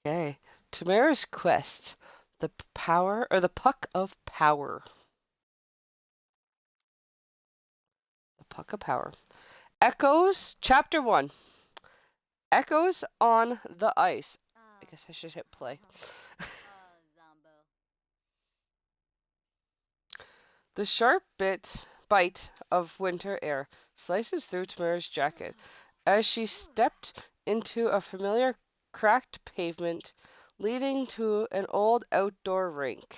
Okay. Tamara's quest. The power or the puck of power. The puck of power. Echoes, chapter 1. Echoes on the ice. I guess I should hit play. The sharp bite of winter air slices through Tamara's jacket as she stepped into a familiar cracked pavement leading to an old outdoor rink.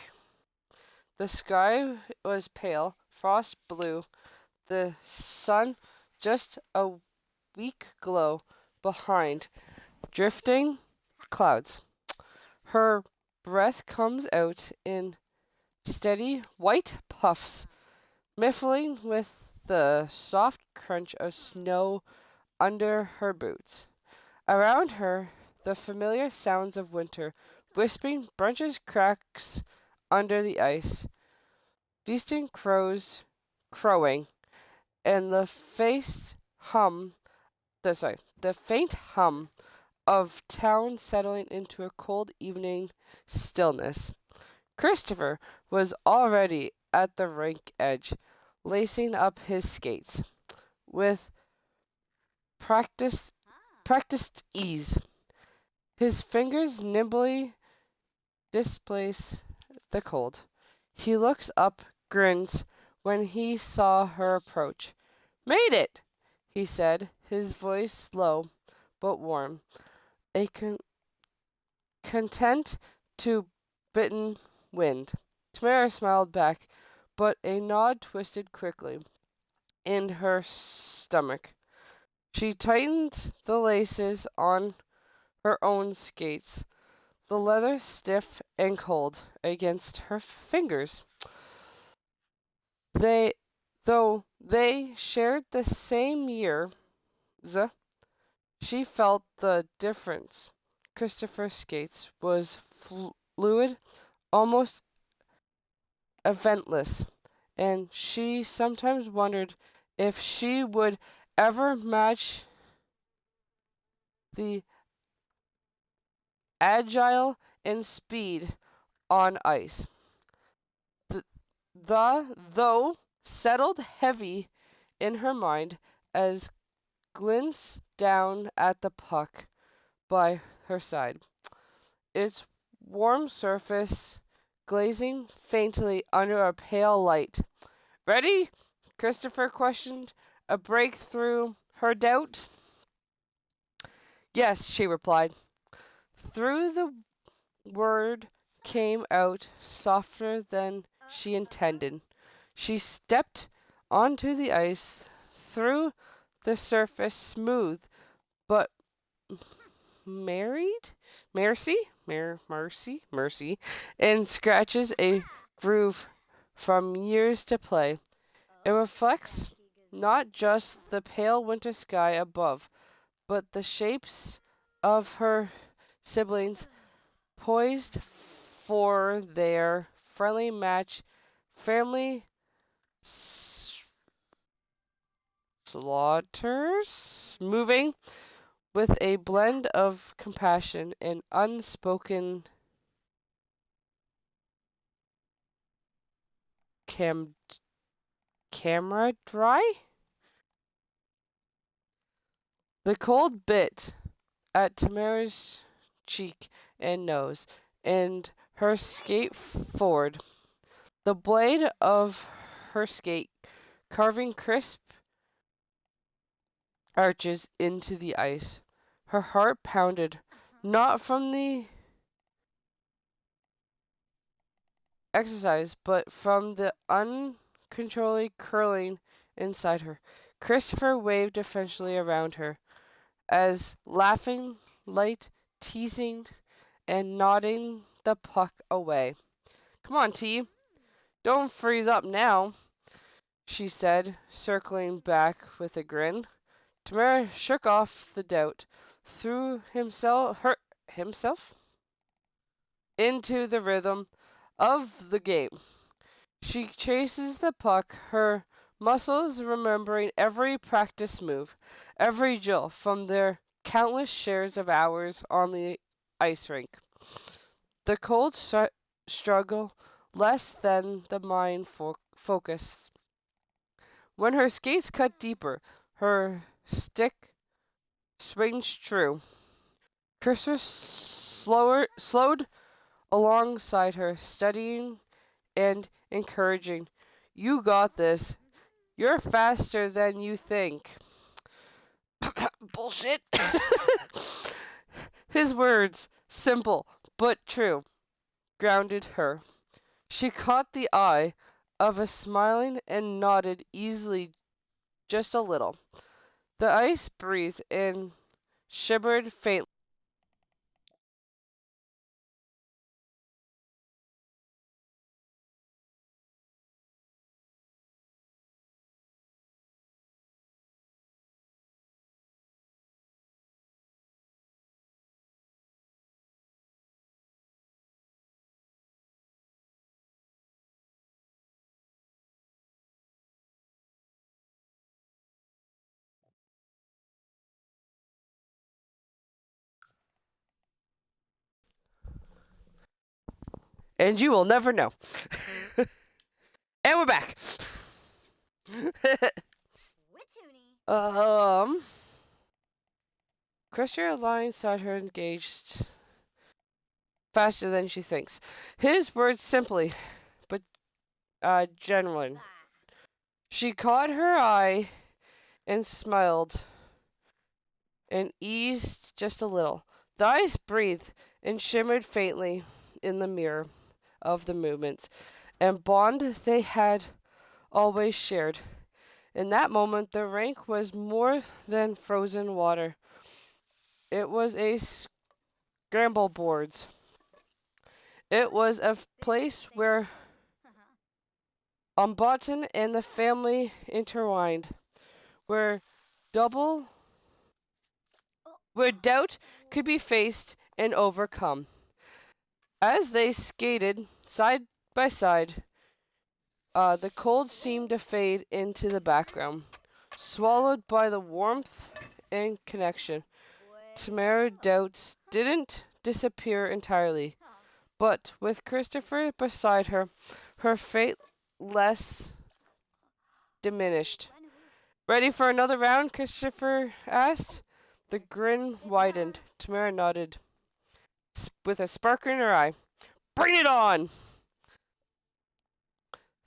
The sky was pale, frost blue, the sun just a weak glow behind drifting clouds. Her breath comes out in steady white puffs, miffling with the soft crunch of snow under her boots. Around her, the familiar sounds of winter, whispering branches cracks under the ice, distant crows crowing, and the faint hum of town settling into a cold evening stillness. Christopher was already at the rink edge, lacing up his skates with practiced practiced ease. His fingers nimbly displace the cold. He looks up, grins when he saw her approach. Made it, he said, his voice low but warm, a content to bitten wind. Tamara smiled back, but a nod twisted quickly in her stomach. She tightened the laces on her own skates, the leather stiff and cold against her fingers. They, though they shared the same year, she felt the difference. Christopher's skates was fluid, almost eventless, and she sometimes wondered if she would ever match the agile and speed on ice. The though settled heavy in her mind as glanced down at the puck by her side, its warm surface glazing faintly under a pale light. Ready? Christopher questioned, a break through her doubt. Yes, she replied. Through the word came out softer than she intended. She stepped onto the ice, through the surface smooth but mercy, and scratches a groove from years to play. It reflects not just the pale winter sky above, but the shapes of her siblings poised for their friendly match, family slaughters, moving with a blend of compassion and unspoken camaraderie. The cold bit at Tamara's cheek and nose, and her skate forward. The blade of her skate carving crisp arches into the ice. Her heart pounded, not from the exercise, but from the uncontrollably curling inside her. Christopher waved affectionately around her, as laughing, light, teasing, and nodding the puck away. Come on, T. Don't freeze up now, she said, circling back with a grin. Tamara shook off the doubt, threw himself into the rhythm of the game. She chases the puck, her muscles remembering every practice move, every drill from their countless shares of hours on the ice rink. The cold struggle less than the mind focus. When her skates cut deeper, her stick swings true. Christopher slowed alongside her, studying and encouraging. You got this. You're faster than you think. Bullshit. His words, simple but true, grounded her. She caught the eye of a smiling and nodded easily just a little. The ice breathed and shimmered faintly. And you will never know. And we're back. um, Christian alongside her engaged faster than she thinks. His words simply, but genuine. She caught her eye and smiled and eased just a little. The ice breathed and shimmered faintly in the mirror of the movements and bond they had always shared. In that moment, the rink was more than frozen water. It was a scramble boards. It was a place where Umbotan and the family intertwined, where double where doubt could be faced and overcome. As they skated side by side, the cold seemed to fade into the background, swallowed by the warmth and connection. Tamara's doubts didn't disappear entirely, but with Christopher beside her, her fate less diminished. Ready for another round? Christopher asked. The grin widened. Tamara nodded, with a spark in her eye. Bring it on!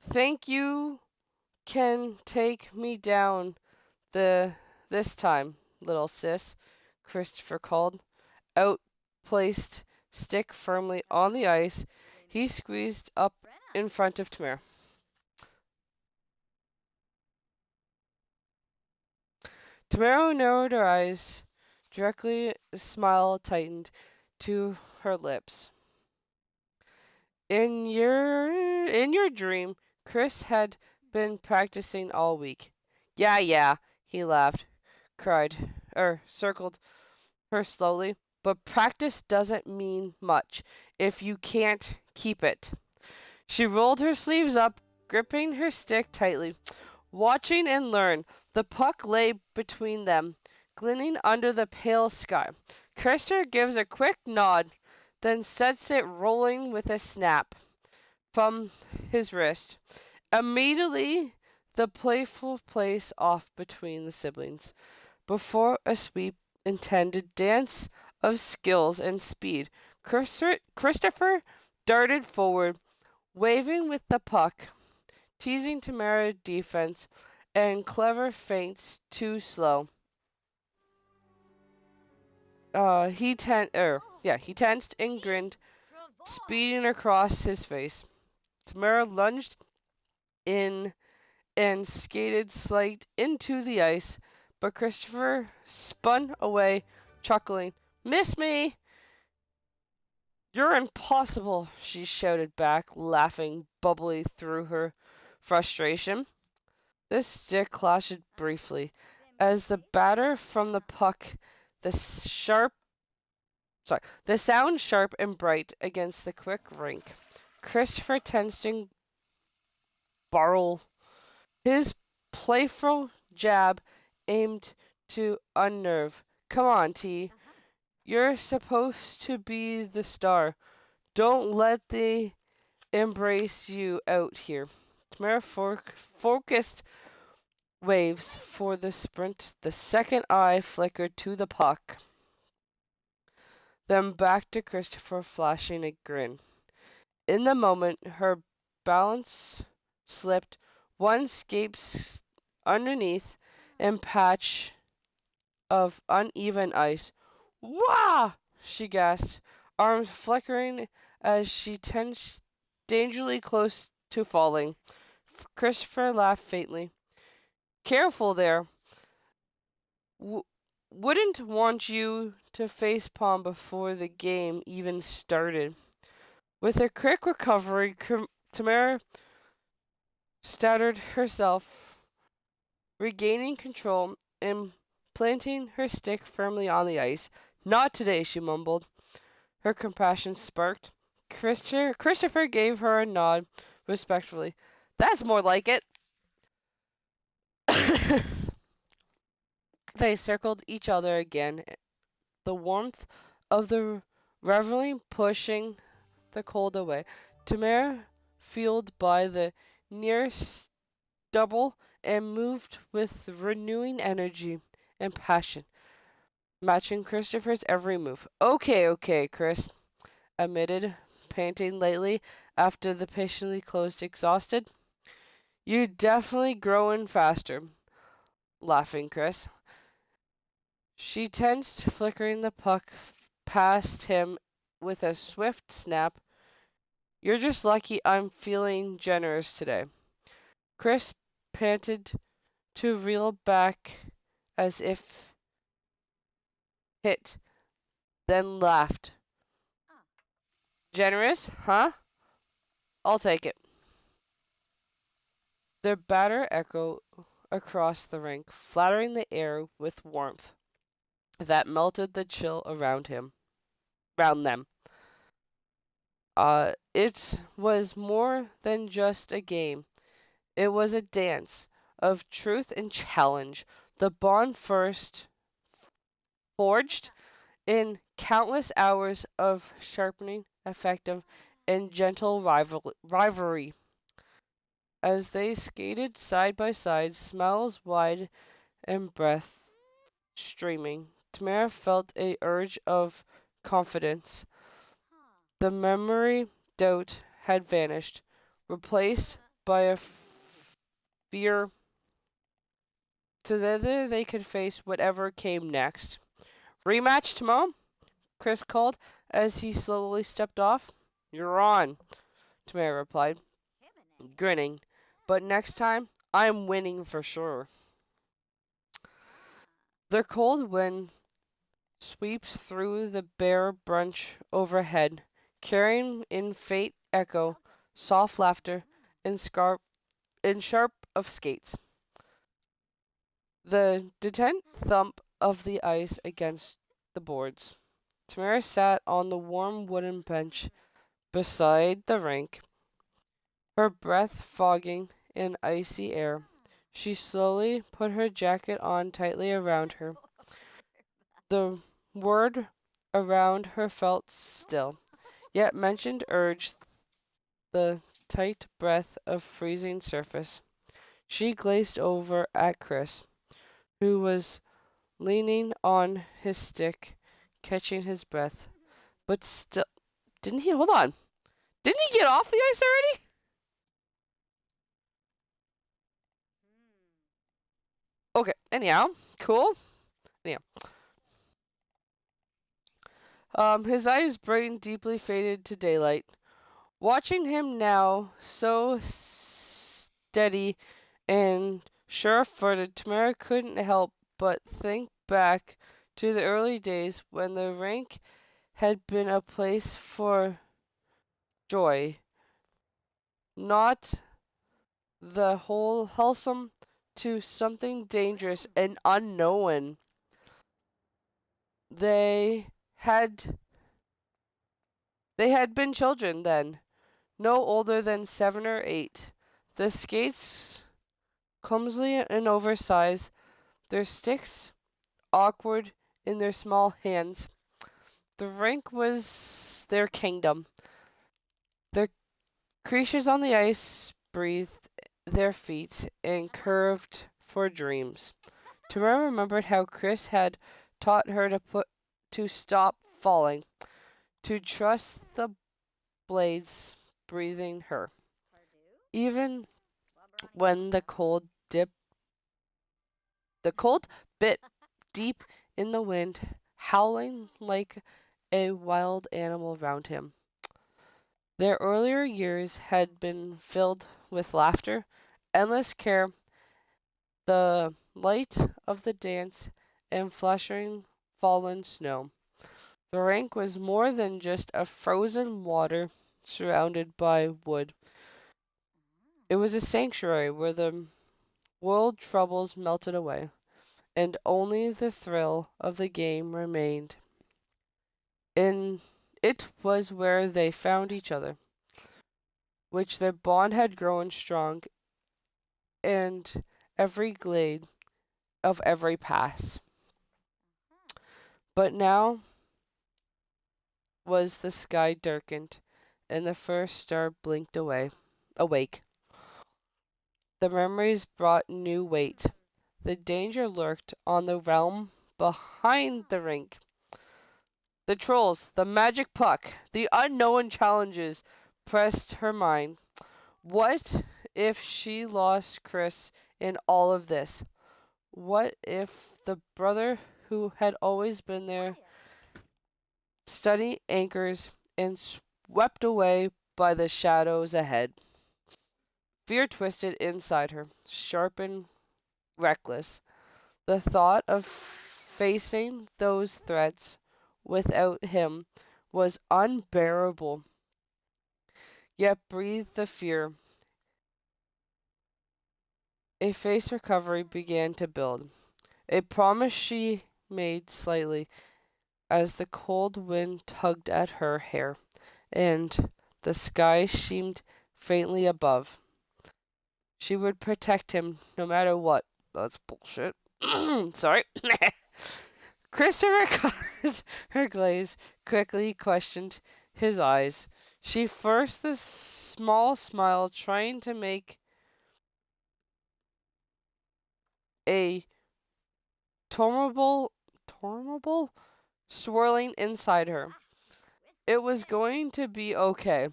Think you can take me down this time, little sis, Christopher called. Outplaced stick firmly on the ice, he squeezed up in front of Tamara. Tamara narrowed her eyes. Directly, a smile tightened to her lips. In your dream, Chris had been practicing all week. Yeah, he laughed, circled her slowly. But practice doesn't mean much if you can't keep it. She rolled her sleeves up, gripping her stick tightly. Watching and learn. The puck lay between them, glinting under the pale sky. Krister gives a quick nod, then sets it rolling with a snap from his wrist. Immediately, the playful plays off between the siblings. Before a sweep intended dance of skills and speed, Christopher darted forward, waving with the puck, teasing Tamara's defense and clever feints too slow. He tensed and grinned, speeding across his face. Tamara lunged in and skated slight into the ice, but Christopher spun away, chuckling. Miss me! You're impossible, she shouted back, laughing bubbly through her frustration. This stick clashed briefly, as the batter from the puck, the sound sharp and bright against the quick rink. Christopher Tenston barrel, his playful jab aimed to unnerve. Come on, T. You're supposed to be the star. Don't let the embrace you out here. Tamara focused waves for the sprint. The second eye flickered to the puck, then back to Christopher, flashing a grin. In the moment, her balance slipped. One scapes underneath and patch of uneven ice. Wah! She gasped, arms flickering as she tensed dangerously close to falling. Christopher laughed faintly. Careful there. Wouldn't want you to facepalm before the game even started. With a quick recovery, Tamara staggered herself, regaining control and planting her stick firmly on the ice. Not today, she mumbled. Her compassion sparked. Christopher gave her a nod respectfully. That's more like it. They circled each other again, the warmth of the reveling pushing the cold away. Tamara, fueled by the near double, and moved with renewing energy and passion, matching Christopher's every move. Okay, Chris admitted, panting lightly after the patiently closed exhausted. You're definitely growing faster, laughing Chris. She tensed, flickering the puck past him with a swift snap. You're just lucky I'm feeling generous today. Chris panted to reel back as if hit, then laughed. Generous, huh? I'll take it. Their batter echoed across the rink, flattering the air with warmth that melted the chill around them. It was more than just a game. It was a dance of truth and challenge. The bond first forged in countless hours of sharpening, effective, and gentle rivalry. As they skated side by side, smiles wide and breath streaming, Tamara felt a urge of confidence. The memory doubt had vanished, replaced by a fear. Together they could face whatever came next. Rematch tomorrow? Chris called as he slowly stepped off. You're on, Tamara replied, grinning. But next time, I'm winning for sure. The cold wind sweeps through the bare brunch overhead, carrying in faint echo, soft laughter, and sharp of skates. The distant thump of the ice against the boards. Tamara sat on the warm wooden bench beside the rink, her breath fogging in icy air. She slowly put her jacket on tightly around her. The word around her felt still, yet mentioned urged the tight breath of freezing surface. She glazed over at Chris, who was leaning on his stick, catching his breath. But still, didn't he? Hold on. Didn't he get off the ice already? Okay, anyhow, cool. Anyhow. His eyes brightened deeply faded to daylight. Watching him now, so steady and sure-footed, Tamara couldn't help but think back to the early days when the rink had been a place for joy, not the whole wholesome to something dangerous and unknown. They had they had been children then, no older than 7 or 8. The skates clumsy and oversized, their sticks awkward in their small hands. The rink was their kingdom. The creatures on the ice breathed their feet and curved for dreams. Tamara remembered how Chris had taught her to stop falling, to trust the blades breathing her. Even when the cold bit deep in the wind, howling like a wild animal round him. Their earlier years had been filled with laughter, endless care, the light of the dance, and flashing fallen snow. The rink was more than just a frozen water surrounded by wood. It was a sanctuary where the world troubles melted away, and only the thrill of the game remained. And it was where they found each other, which their bond had grown strong, and every glade of every pass. But now was the sky darkened, and the first star blinked awake. The memories brought new weight. The danger lurked on the realm behind the rink. The trolls, the magic puck, the unknown challenges pressed her mind. What if she lost Chris in all of this? What if the brother who had always been there steady anchors and swept away by the shadows ahead? Fear twisted inside her, sharp and reckless. The thought of facing those threats without him was unbearable. Yet breathed the fear. A face recovery began to build. A promise she made slightly as the cold wind tugged at her hair, and the sky seemed faintly above. She would protect him no matter what. That's bullshit. Sorry. Christopher caught her glaze, quickly questioned his eyes. She forced the small smile, trying to make a tolerable swirling inside her. It was going to be okay,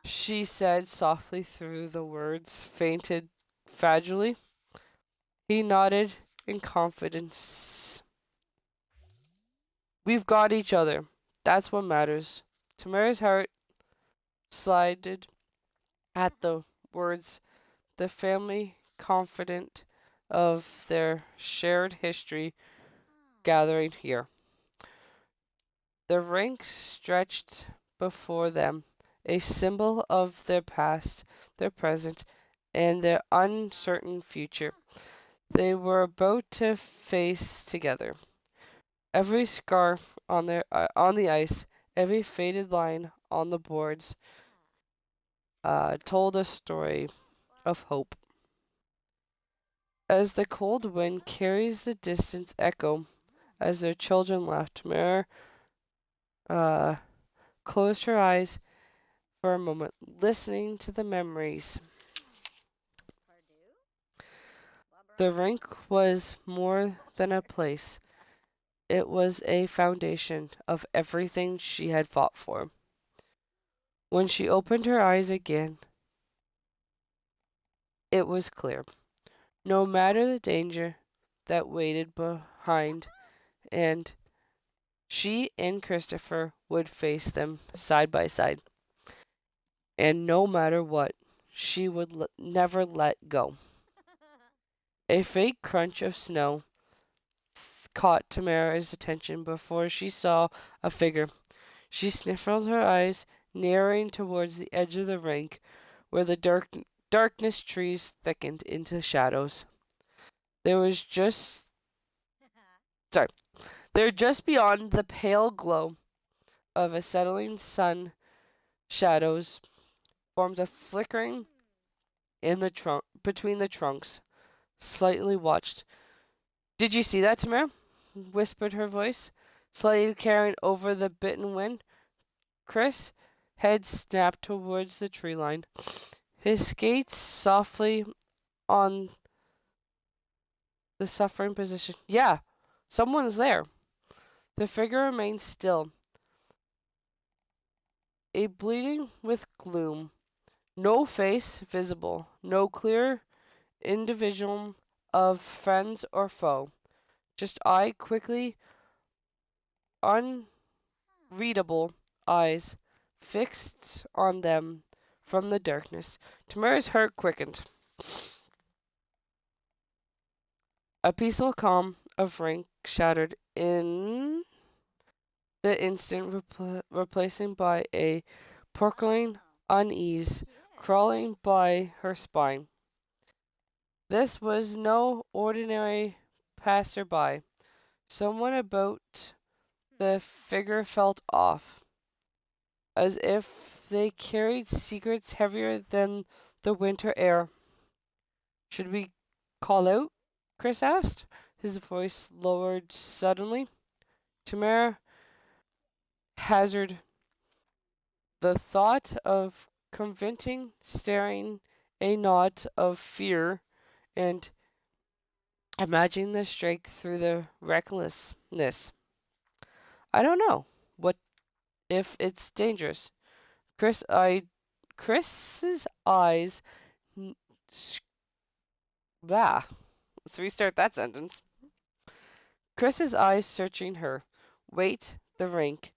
she said softly through the words, fainted fragilely. He nodded in confidence. We've got each other. That's what matters. Tamara's heart slided at the words, the family confident of their shared history gathering here. The rink stretched before them, a symbol of their past, their present, and their uncertain future. They were about to face together. Every scar on the ice, every faded line on the boards, told a story of hope. As the cold wind carries the distant echo, as their children left, Mare closed her eyes for a moment, listening to the memories. The rink was more than a place. It was a foundation of everything she had fought for. When she opened her eyes again, it was clear. No matter the danger that waited behind, and she and Christopher would face them side by side. And no matter what, she would never let go. A faint crunch of snow caught Tamara's attention before she saw a figure. She sniffled her eyes, narrowing towards the edge of the rink, where the darkness trees thickened into shadows. There was just sorry. There just beyond the pale glow of a settling sun shadows forms a flickering in the trunk between the trunks. Slightly watched. Did you see that, Tamara? Whispered her voice. slightly carrying over the bitten wind. Chris' head snapped towards the tree line. His skates softly on the suffering position. Yeah, someone's there. The figure remained still, a bleeding with gloom. No face visible, no clear individual of friends or foe. Just eye quickly unreadable eyes fixed on them from the darkness. Tamara's heart quickened. A peaceful calm of rank shattered in the instant, replacing by a prickling unease crawling by her spine. This was no ordinary passerby. Someone about the figure felt off, as if they carried secrets heavier than the winter air. Should we call out? Chris asked, his voice lowered suddenly. Tamara hazarded the thought of conventing staring a knot of fear and imagining the strike through the recklessness. I don't know. What if it's dangerous? Chris's eyes. Bah. Let's restart that sentence. Chris's eyes searching her. Wait, the rink.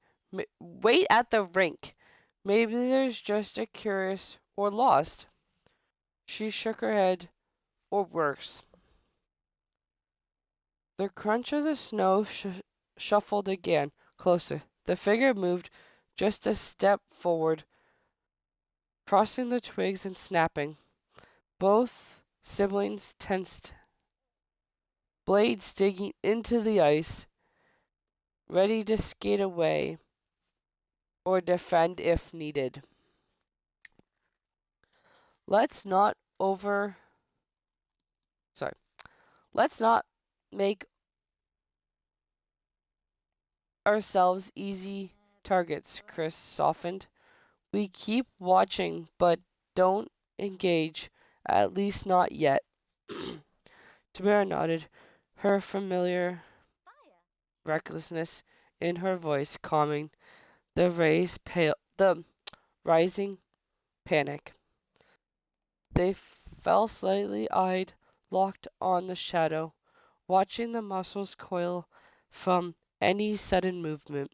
Wait at the rink. Maybe there's just a curious or lost. She shook her head. Or worse. The crunch of the snow shuffled again, closer. The figure moved just a step forward, crossing the twigs and snapping. Both siblings tensed, blades digging into the ice, ready to skate away or defend if needed. Let's not over. Sorry. Let's not make ourselves easy targets, Chris softened. We keep watching, but don't engage, at least not yet. Tamara nodded, her familiar recklessness in her voice calming the rising panic. They fell slightly eyed, locked on the shadow, watching the muscles coil from any sudden movement.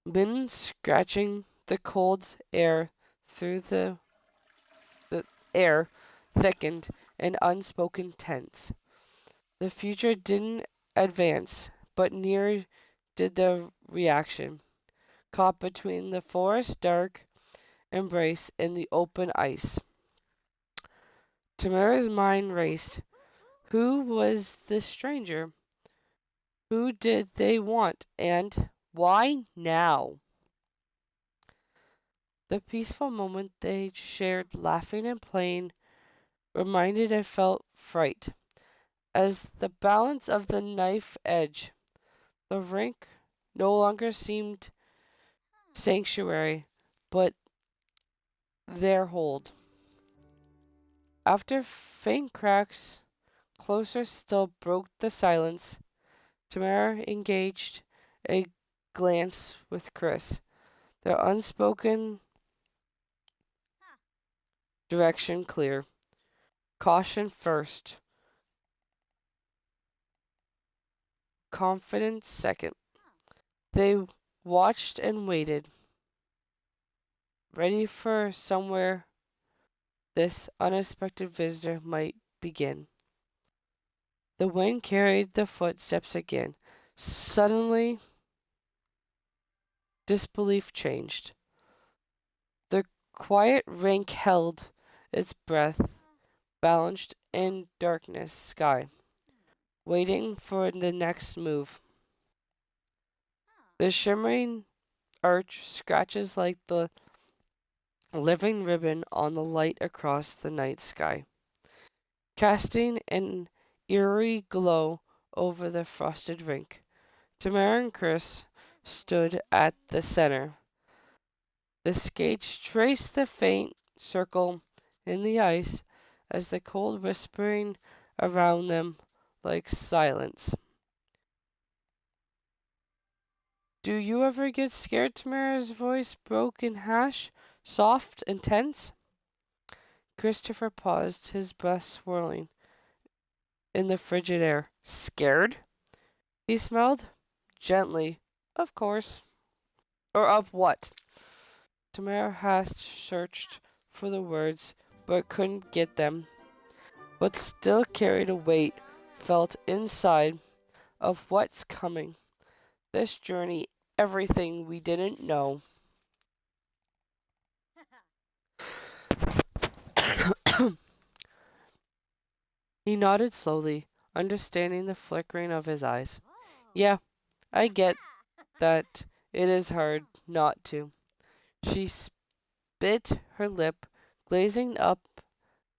Min scratching the cold air through the air thickened and unspoken tense. The future didn't advance, but near did the reaction, caught between the forest dark embrace and the open ice. Tamara's mind raced. Who was this stranger? Who did they want? And why now? The peaceful moment they shared, laughing and playing, reminded and felt fright. As the balance of the knife edge, the rink no longer seemed sanctuary, but their hold. After faint cracks, closer still broke the silence, Tamara engaged a glance with Chris, their unspoken direction clear. Caution first, confidence second. They watched and waited, ready for somewhere this unexpected visitor might begin. The wind carried the footsteps again. Suddenly, disbelief changed. The quiet rink held its breath, balanced in darkness sky, waiting for the next move. The shimmering arch scratches like the living ribbon on the light across the night sky, casting an eerie glow over the frosted rink. Tamara and Chris stood at the center. The skates traced the faint circle in the ice as the cold whispering around them like silence. Do you ever get scared? Tamara's voice broke in hash, soft and tense. Christopher paused, his breath swirling in the frigid air. Scared? He smiled gently. Of course. Or of what? Tamara had searched for the words, but couldn't get them. But still carried a weight felt inside of what's coming. This journey, everything we didn't know. He nodded slowly, understanding the flickering of his eyes. Yeah, I get that it is hard not to. She bit her lip, glazing up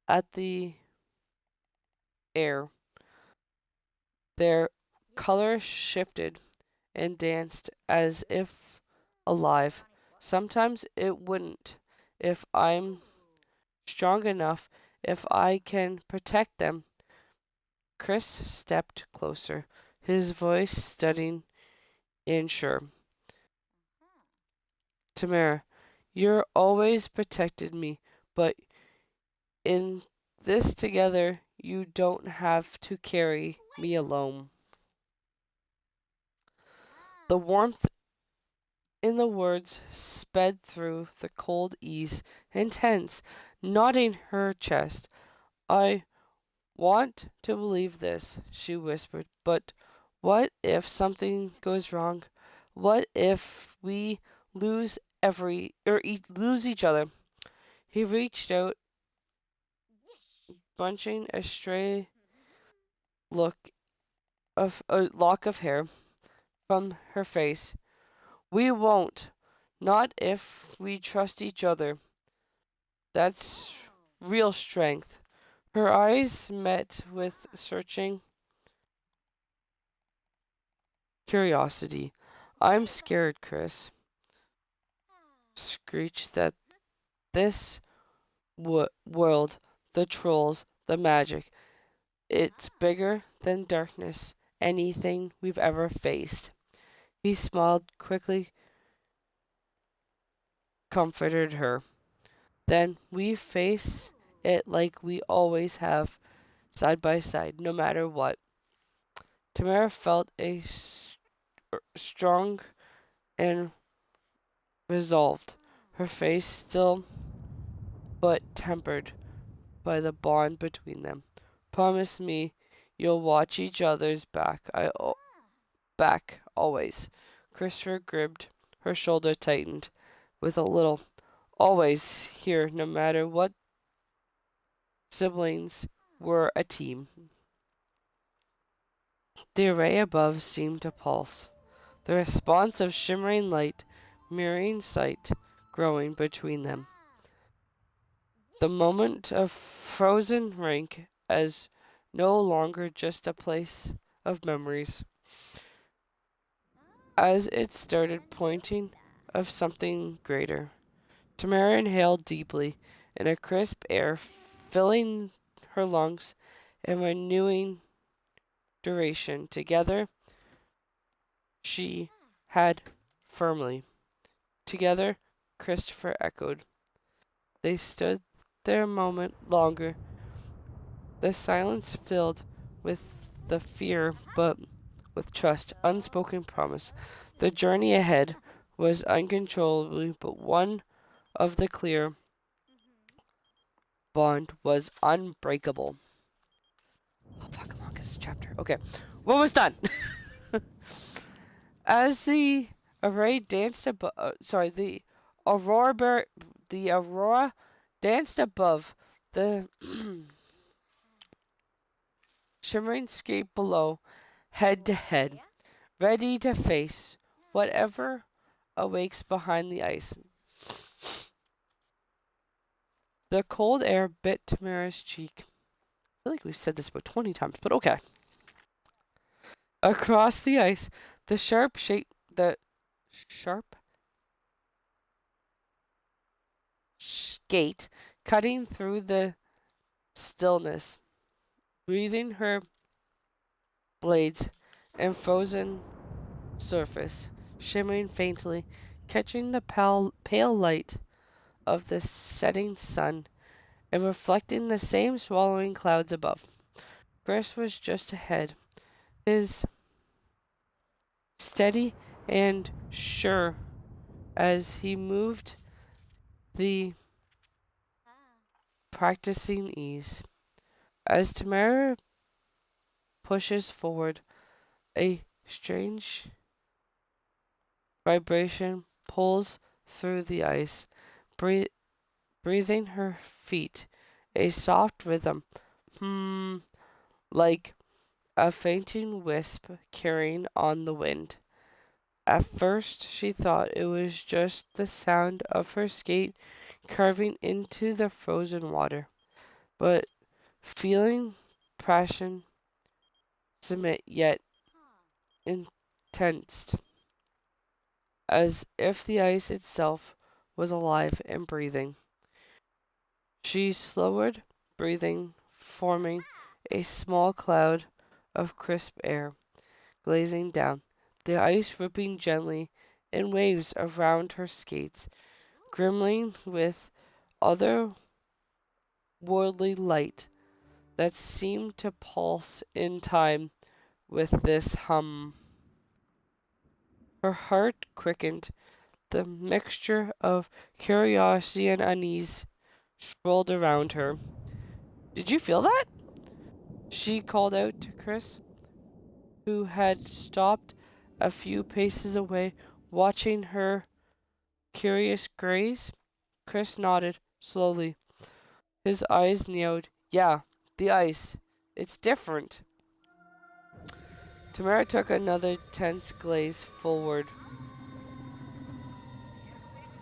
at the air. Their color shifted and danced as if alive. Sometimes it wouldn't. If I'm strong enough, if I can protect them. Chris stepped closer, his voice steady and sure. Tamara, you're always protected me, but in this together, you don't have to carry me alone. The warmth in the words sped through the cold ease, intense, knotting her chest. I want to believe this, she whispered, but what if something goes wrong? What if we lose lose each other? He reached out, bunching a stray lock of hair from her face. We won't. Not if we trust each other. That's real strength. Her eyes met with searching curiosity. I'm scared, Chris. Screeched that this world, the trolls, the magic, it's bigger than darkness, anything we've ever faced. He smiled quickly, comforted her. Then we face it like we always have, side by side, no matter what. Tamara felt strong and resolved, her face still but tempered by the bond between them. Promise me you'll watch each other's back always. Christopher gripped her shoulder, tightened with a little. Always here, no matter what. Siblings were a team. The array above seemed to pulse, the response of shimmering light, mirroring sight, growing between them. The moment of frozen rank as no longer just a place of memories, as it started pointing of something greater. Tamara inhaled deeply, in a crisp air filling her lungs and renewing duration. Together, she had firmly. Together, Christopher echoed. They stood there a moment longer, the silence filled with the fear, but with trust, unspoken promise. The journey ahead was uncontrollably, but one of the clear bond was unbreakable. Oh, fuck, longest chapter. Okay, we're almost done. As the array danced above, the aurora danced above the shimmering scape below, head to head, ready to face whatever awakes behind the ice. The cold air bit Tamara's cheek. I feel like we've said this about 20 times, but okay. Across the ice, The sharp skate cutting through the stillness, breathing her blades and frozen surface, shimmering faintly, catching the pale light of the setting sun and reflecting the same swallowing clouds above. Chris was just ahead, his steady and sure as he moved the practicing ease. As Tamara pushes forward, a strange vibration pulls through the ice, breathing her feet, a soft rhythm, like a fainting wisp carrying on the wind. At first she thought it was just the sound of her skate carving into the frozen water, but feeling passion submit yet intense, as if the ice itself was alive and breathing. She slowed breathing, forming a small cloud of crisp air, glazing down, the ice ripping gently in waves around her skates, grimly with otherworldly light that seemed to pulse in time with this hum. Her heart quickened. The mixture of curiosity and unease swirled around her. Did you feel that? She called out to Chris, who had stopped a few paces away, watching her curious gaze. Chris nodded slowly. His eyes narrowed. Yeah, the ice. It's different. Tamara took another tense gaze forward.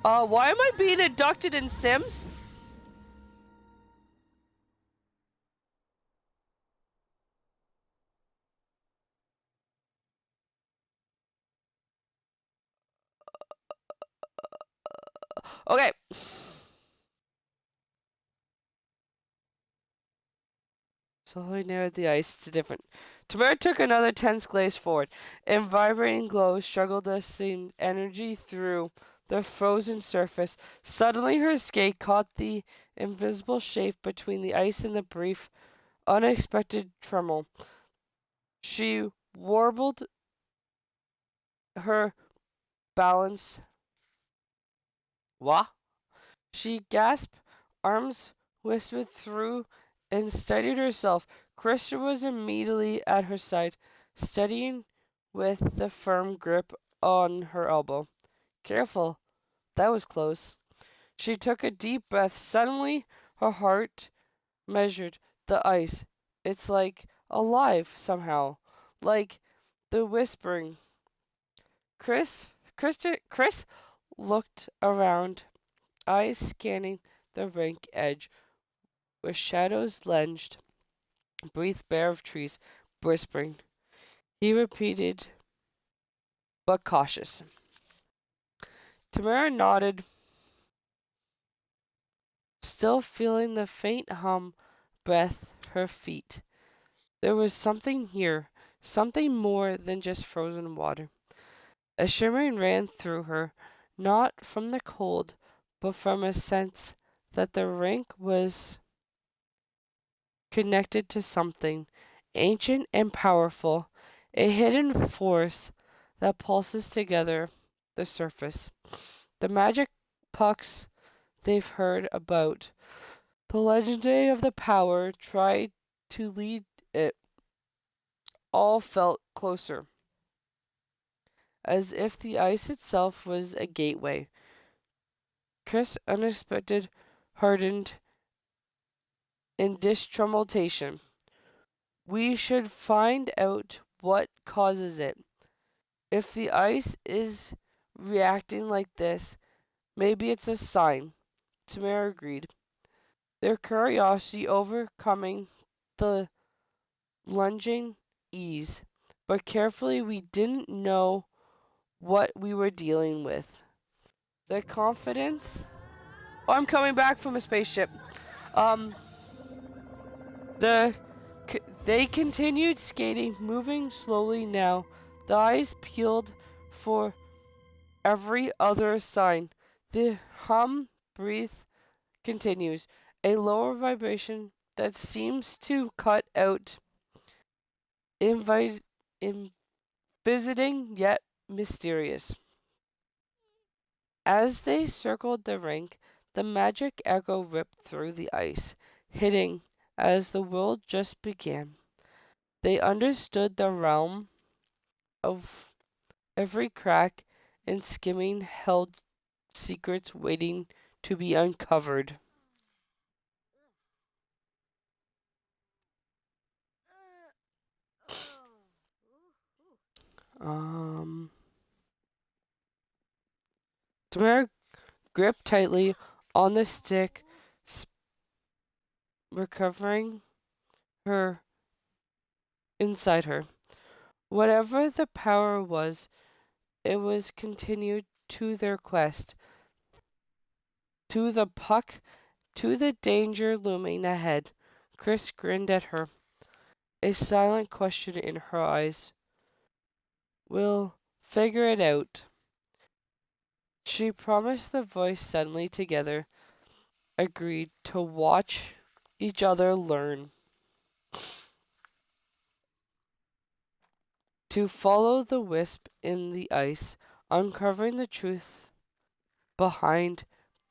Why am I being abducted in Sims? Okay. Slowly narrowed the ice to different. Tamara took another tense gaze forward, and vibrating glow struggled to send energy through the frozen surface. Suddenly her skate caught the invisible shape between the ice and the brief, unexpected tremor. She warbled her balance. What? She gasped, arms whispered through, and steadied herself. Krista was immediately at her side, steadying with the firm grip on her elbow. Careful, that was close. She took a deep breath. Suddenly, her heart measured the ice. It's like alive somehow, like the whispering. Chris looked around, eyes scanning the rank edge where shadows lunged, breathed bare of trees, whispering. He repeated, but cautious. Tamara nodded, still feeling the faint hum breath her feet. There was something here, something more than just frozen water. A shimmering ran through her, not from the cold, but from a sense that the rink was connected to something ancient and powerful, a hidden force that pulses together the surface. The magic pucks they've heard about, the legendary of the power tried to lead it, all felt closer, as if the ice itself was a gateway. Chris unexpected hardened in distremulation. We should find out what causes it. If the ice is reacting like this, maybe it's a sign. Tamara agreed, their curiosity overcoming the lunging ease. but carefully we didn't know what we were dealing with. The confidence. Oh, I'm coming back from a spaceship. Um, the they continued skating, moving slowly now. The eyes peeled for every other sign. The hum breathe continues, a lower vibration that seems to cut out invite in visiting yet mysterious. As they circled the rink, the magic echo ripped through the ice, hitting as the world just began. They understood the realm of every crack and skimming held secrets waiting to be uncovered. Um, Tamara gripped tightly on the stick, recovering her inside her. Whatever the power was, it was continued to their quest, to the puck, to the danger looming ahead. Chris grinned at her, a silent question in her eyes. We'll figure it out. She promised. The voice suddenly together agreed to watch each other learn, to follow the wisp in the ice, uncovering the truth behind,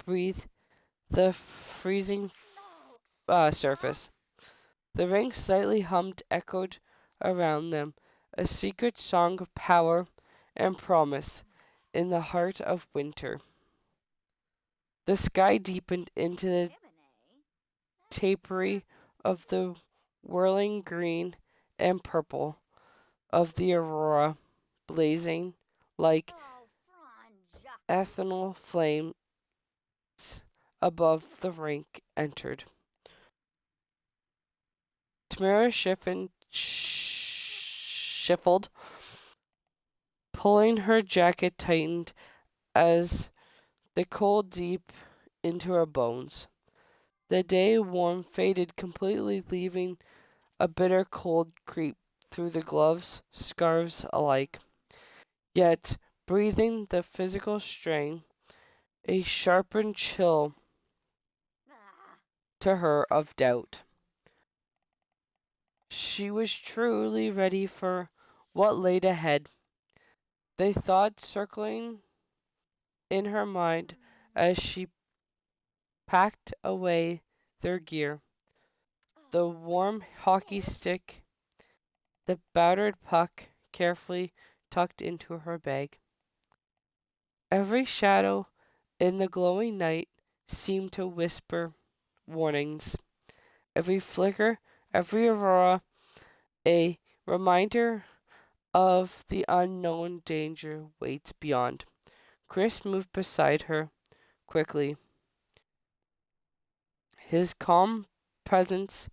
breathe the freezing surface. The rink slightly hummed, echoed around them, a secret song of power and promise in the heart of winter. The sky deepened into the tapestry of the whirling green and purple of the aurora, blazing like eternal flames above the rink entered. Tamara shuffled, pulling her jacket tightened as the cold deep into her bones. The day warm faded completely, leaving a bitter cold creep through the gloves, scarves alike. Yet, breathing the physical strain, a sharpened chill to her of doubt. She was truly ready for what laid ahead. The thought circling in her mind as she packed away their gear. The warm hockey stick, the battered puck carefully tucked into her bag. Every shadow in the glowing night seemed to whisper warnings. Every flicker, every aurora, a reminder of the unknown danger waits beyond. Chris moved beside her quickly, his calm presence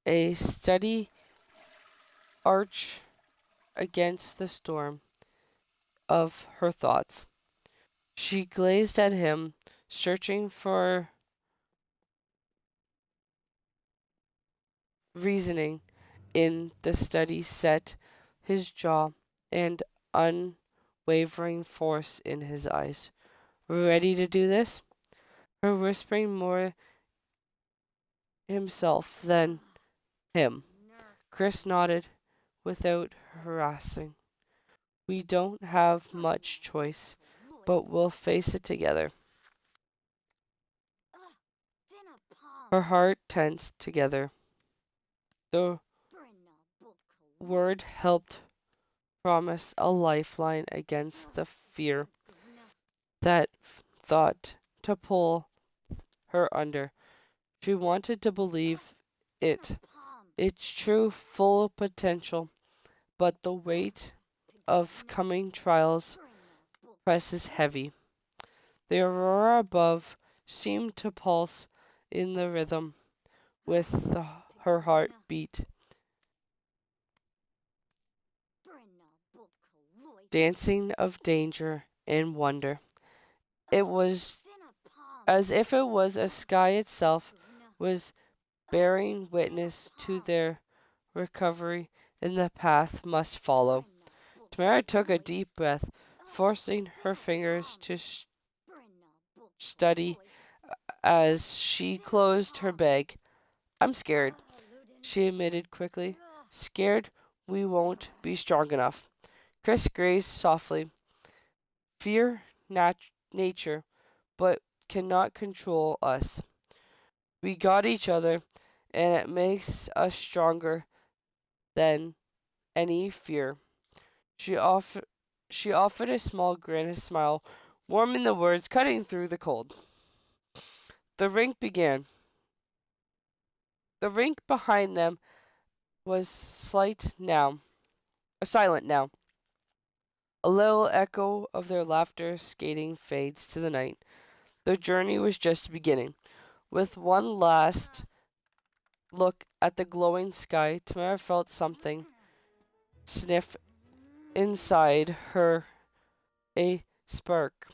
a steady arch against the storm of her thoughts. She gazed at him, searching for reasoning in the steady set his jaw and unwavering force in his eyes. Ready to do this? Her whispering more himself than him. Chris nodded without harassing. We don't have much choice, but we'll face it together. Her heart tensed together. The word helped promise a lifeline against the fear that thought to pull her under. She wanted to believe it, its true full potential, but the weight of coming trials presses heavy. The aurora above seemed to pulse in the rhythm with her heartbeat. dancing of danger and wonder. It was as if it was a sky itself was bearing witness to their recovery, and the path must follow. Tamara took a deep breath, forcing her fingers to study as she closed her bag. I'm scared, she admitted quickly. Scared we won't be strong enough. Chris grazed softly. Fear nature, but cannot control us. We got each other, and it makes us stronger than any fear. She offered a small grin, a smile, warming the words, cutting through the cold. The rink began. The rink behind them was silent now. A little echo of their laughter skating fades to the night. Their journey was just beginning. With one last look at the glowing sky, Tamara felt something sniff inside her, a spark,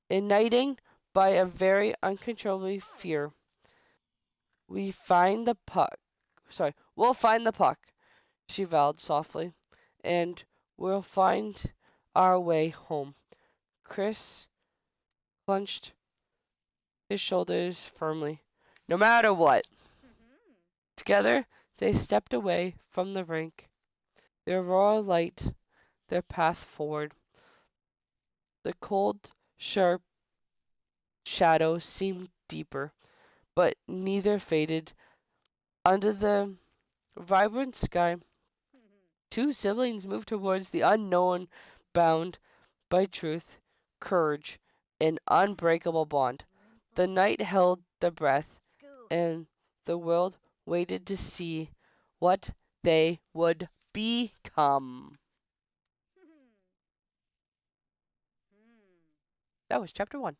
igniting by a very uncontrollable fear. We'll find the puck, she vowed softly, and we'll find our way home. Chris clenched his shoulders firmly. No matter what. Together, they stepped away from the rink, their raw light their path forward. The cold, sharp shadow seemed deeper, but neither faded. Under the vibrant sky, two siblings moved towards the unknown, bound by truth, courage, and unbreakable bond. The night held the breath, and the world waited to see what they would become. That was chapter 1.